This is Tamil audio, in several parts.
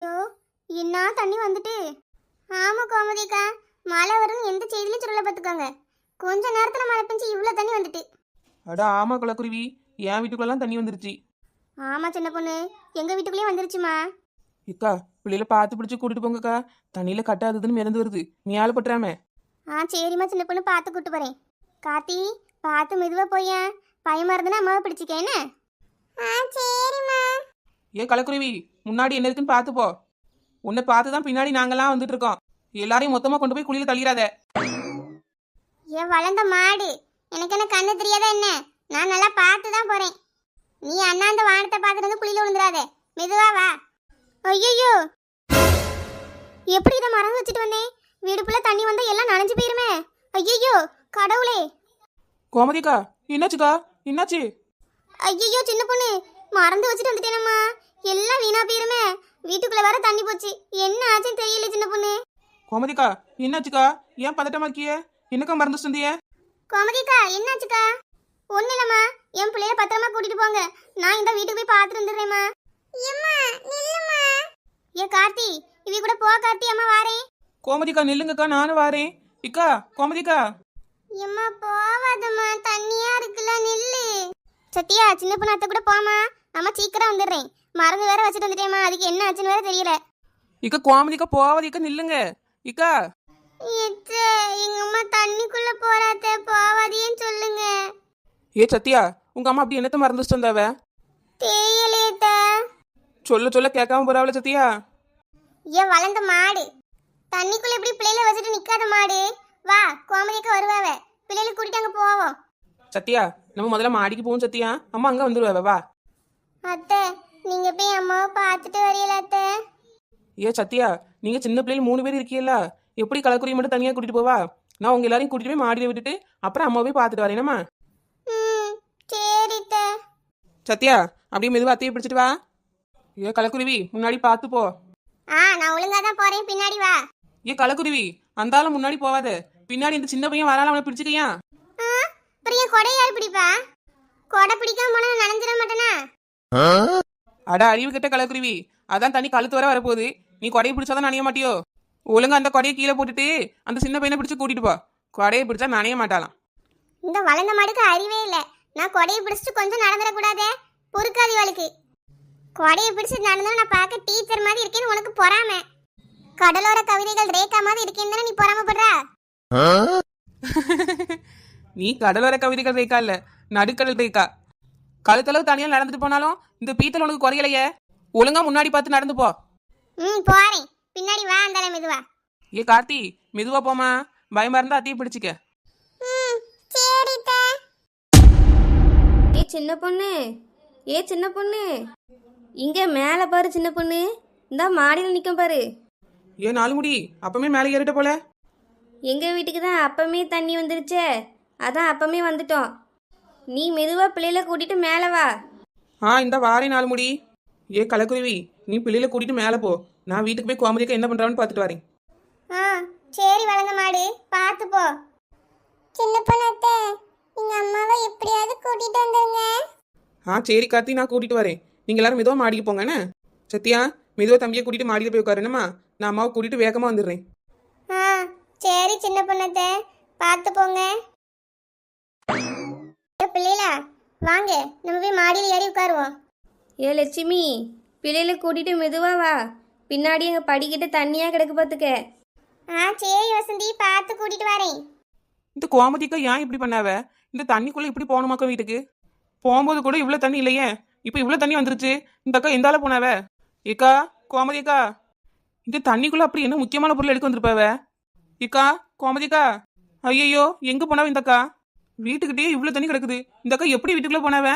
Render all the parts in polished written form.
ஐயோ, என்ன தண்ணி வந்துட்டு. ஆமா கோமதிக்கா, மழை வரும்னு எந்த செய்தியிலும் சொல்லல பார்த்துக்கோங்க. கொஞ்ச நேரத்துல மழை பெஞ்சு இவ்வளோ தண்ணி வந்துட்டு. அட ஆமா குலக்குருவி, என் வீட்டுக்குள்ளெல்லாம் தண்ணி வந்துருச்சு. ஆமா சின்ன பொண்ணு, எங்க வீட்டுக்குள்ளேயும் வந்துருச்சுமா. இக்கா, பிள்ளையில பார்த்து பிடிச்சி கூட்டிட்டு போங்கக்கா. தண்ணியில கட்டாததுன்னு மிதந்து வருது, மேல பட்டுறாம. சரிம்மா சின்ன பொண்ணு, பார்த்து கூட்டு போறேன். கார்த்தி, பார்த்து மெதுவா போய, பயமா இருந்தனா அம்மாவை பிடிச்சிக்க என்ன. சரிம்மா. ஏன் கலக்குருவி, முன்னாடி என்ன இருக்குன்னு பார்த்து போ. உன்னை பார்த்து தான் பின்னாடி நாங்கெல்லாம் வந்துட்டு இருக்கோம். எல்லாரையும் மொத்தமா கொண்டு போய் குழியில தள்ளிடாத. ஏன் வளர்ந்த மாடு, எனக்கு என்ன கண்ணு தெரியாதா என்ன? நான் நல்லா பார்த்து தான் போறேன். நீ அண்ணாந்த வானத்தை பார்த்துட்டு வந்து குழியில விழுந்துடாத, மெதுவா வா. ஐயோ, எப்படி இதை மறந்து வச்சுட்டு வந்தேன்? வீடுக்குள்ள தண்ணி வந்தா எல்லாம் நனைஞ்சு போயிருமே. ஐயோ கடவுளே. கோமதிக்கா, என்னாச்சுக்கா, என்னாச்சு? ஐயோ சின்ன பொண்ணு, மறந்து வச்சுட்டு வந்துட்டேனம்மா. எல்லாம் வீணா போயிருமே. வீட்டுக்குள்ள வர தண்ணி போச்சு, என்ன ஆச்சுன்னு தெரியல சின்ன பொண்ணு. கோமதிக்கா, என்னாச்சுக்கா? ஏன் பதட்டமா இருக்கிய? என்னக்கா மறந்துட்டு வந்திய? கோமதிக்கா, என்னாச்சுக்கா? ஒண்ணு இல்லம்மா, என் பிள்ளைய பத்திரமா கூட்டிட்டு போங்க. நான் இந்த வீட்டுக்கு போய் பார்த்துட்டு வந்துடுறேம்மா. ஏ கார்த்தி, இவ கூட போ கார்த்தி, அம்மா வாரேன். கோமதிக்கா நில்லுங்கக்கா, நானும் வாரேன். இக்கா, கோமதிக்கா. எம்மா போவாதம்மா, தண்ணியா இருக்குல்ல, நில்லு. சத்தியா, சின்ன பொண்ணு அத்தை கூட போமா. அம்மா சீக்கிரம் வந்துடுறேன். மறந்து வேற வச்சுட்டு வந்துட்டேம்மா, அதுக்கு என்ன ஆச்சுன்னு வேற தெரியல. இக்கா கோமதிக்கா, போவாதீக்கா, நில்லுங்க. இக்கா, எங்க அம்மா தண்ணிக்குள்ள போறாத்த, போவாதேன்னு சொல்லுங்க. ஏ சத்தியா, உங்க அம்மா அப்படி என்னத்த மறந்துட்டு வந்தாவ? தெரியலேத்த. சொல்ல சொல்ல கேட்காம போறாவல சத்தியா. ஏன் வளர்ந்த மாடு, தண்ணிக்குள்ள இப்படி பிள்ளைல வச்சுட்டு நிக்காத மாடு. வா, கோமதிக்கு வருவாவ, பிள்ளைகளுக்கு கூட்டிட்டு அங்க போவோம். சத்தியா, நம்ம முதல்ல மாடிக்கு போவோம் சத்தியா. அம்மா அங்க வந்துருவாவ, வா. அத்தை, நீங்க போய் அம்மாவை பார்த்துட்டு வரீங்களா அத்தை? ஏ சத்தியா, நீங்க சின்ன பிள்ளைகள் 3 பேர் இருக்கீல்ல, எப்படி கலக்குரிய மட்டும் தனியா கூட்டிட்டு போவா? நான் உங்க எல்லாரையும் கூட்டிட்டு போய் மாடியில விட்டுட்டு அப்புறம் அம்மா போய் பார்த்துட்டு வரேனம்மா. சரி அத்தை. சத்தியா, அப்படியே மெதுவா அத்தையை பிடிச்சிட்டு வா. ஏ கலக்குருவி, முன்னாடி பார்த்து போ. நான் ஒழுங்கா தான் போறேன், பின்னாடி வா. ஏ கலக்குருவி, அந்தால முன்னாடி போவாத, பின்னாடி இந்த சின்ன பையன் வரால, அவனை பிடிச்சிக்கையா? அப்புறம் என் கொடை யார் பிடிப்பா? கொடை பிடிக்காம போனா நான் நனைஞ்சிட மாட்டேனா? அட அறிவு கிட்ட கலக்குருவி, அதான் தண்ணி கழுத்து வர வரப்போகுது. நீ கொடையை பிடிச்சாதான் நனைய மாட்டியோ? ஒழுங்கா அந்த கொடையை கீழே போட்டுட்டு அந்த சின்ன பையனை பிடிச்சு கூட்டிட்டு போ. கொடையை பிடிச்சா நனைய மாட்டாளாம். இந்த வளர்ந்த மாடுக்கு அறிவே இல்லை. நான் கொடையை பிடிச்சிட்டு கொஞ்சம் நடந்துடக்கூடாதே, பொறுக்காதி வாளுக்கு. கொடையை பிடிச்சிட்டு நடந்தா நான் பார்க்க டீச்சர் மாதிரி இருக்கேன்னு உனக்கு பொறாம. கடலோர கவிதைகள் ரேகா மாதிரி இருக்கேன்னு நீ பொறாமப்படுற. நீ கடலோர கவிதைகள் ரேக்கா இல்ல, நடுக்கடல் ரேக்கா. கழுத்தளவு தனியா நடந்துட்டு போனாலும் இந்த பீத்தல் உனக்கு குறையலையே. ஒழுங்கா முன்னாடி பார்த்து நடந்து போ. போறேன், பின்னாடி வா. அந்தால மெதுவா. ஏ கார்த்தி, மெதுவா போமா, பயமா இருந்தா அத்தையை பிடிச்சிக்க. ஏ சின்ன பொண்ணு, ஏ சின்ன பொண்ணு, இங்க மேல பாரு சின்ன பொண்ணு, இந்த மாடியில் நிற்கும் பாரு. ஏ நாலுமுடி, அப்பமே மேலே ஏறிட்ட போல. எங்க வீட்டுக்கு தான் அப்பமே தண்ணி வந்துருச்சே, அதான் அப்பமே வந்துட்டோம். நீ மெதுவா பிள்ளையில கூட்டிட்டு மேல வா. இந்த வாரே நாலுமுடி. ஏ கலக்குருவி, நீ பிள்ளையில கூட்டிட்டு மேலே போ. நான் வீட்டுக்கு போய் கோமதிக்கு என்ன பண்றான்னு பார்த்துட்டு வரேன். சரி வளர்ந்த மாடு, பார்த்து போ. சின்ன பொண்ணாத்தே, நீங்க அம்மாவை எப்படியாவது கூட்டிட்டு வந்துருங்க. சரி கார்த்தி, நான் கூட்டிட்டு வரேன். நீங்க எல்லாரும் மெதுவா மாடிக்கு போங்கண்ணே. சத்தியா, மெதுவா தம்பியை கூட்டிட்டு மாடியில் போய் உட்காருனம்மா. நான் அம்மாவை கூட்டிட்டு வேகமா வந்துடுறேன். சரி சின்ன பொண்ணாத்தே, பார்த்து போங்க. பிள்ளைகளா வாங்க, நம்ம போய் மாடியில் ஏறி உட்காருவோம். ஏ லட்சுமி, பிள்ளையில கூட்டிட்டு மெதுவா வா. பின்னாடி எங்க படிக்கிட்டு தண்ணியா கிடக்கு பார்த்துக்க. சரி வசந்தி, பார்த்து கூட்டிட்டு வரேன். இந்த கோமதிக்கா ஏன் இப்படி பண்ணாவ? இந்த தண்ணிக்குள்ள இப்படி போகணுமாக்கா வீட்டுக்கு? போகும்போது கூட இவ்வளவு தண்ணி இல்லையே, இப்ப இவ்வளவு தண்ணி வந்துருச்சு. இந்த அக்கா எந்தால போனாவ? ஏக்கா கோமதிக்கா, இந்த தண்ணிக்குள்ள அப்படி என்ன முக்கியமான பொருள் எடுக்க வந்திருப்பாவ? ஏக்கா கோமதிக்கா, ஐயோ எங்க போனாவ இந்த அக்கா? வீட்டுக்கிட்டே இவ்வளவு தண்ணி கிடக்குது, இந்த அக்கா எப்படி வீட்டுக்குள்ள போனாவ?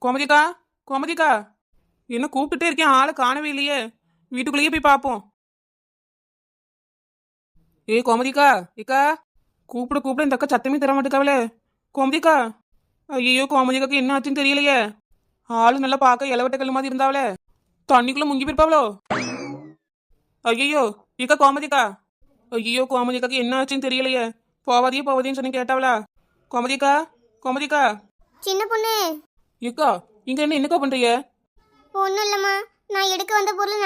கோமதிக்கா, கோமதிக்கா, என்ன கூப்பிட்டுட்டே இருக்கேன், ஆளை காணவே இல்லையே. வீட்டுக்குள்ளேயே போய் பார்ப்போம். ஏ கோமதிக்கா, ஏக்கா, கூப்பிட கூப்பிட இந்த அக்கா சத்தமே தர மாட்டேக்காவல. கோமதிக்கா, ஐயோ கோமதிக்காக்கு என்ன ஆச்சுன்னு தெரியலையே. ஆளு நல்லா பார்க்க இலவட்ட கல் மாதிரி இருந்தாவல, தண்ணிக்குள்ள முங்கி போயிருப்பாவளோ. ஐயோ ஏக்கா கோமதிக்கா, ஐயோ கோமதிக்காக்கு என்ன ஆச்சுன்னு தெரியலையே. போவாதின்னு சொன்னி கேட்டாவளா? கோமதிக்கா, கோமதிக்கா. சின்ன பொண்ணு. ஏக்கா, இங்க என்னக்கா பண்றீங்க? ஒன்றும் இல்லைம்மா, நான் எடுக்க வந்த பொருள்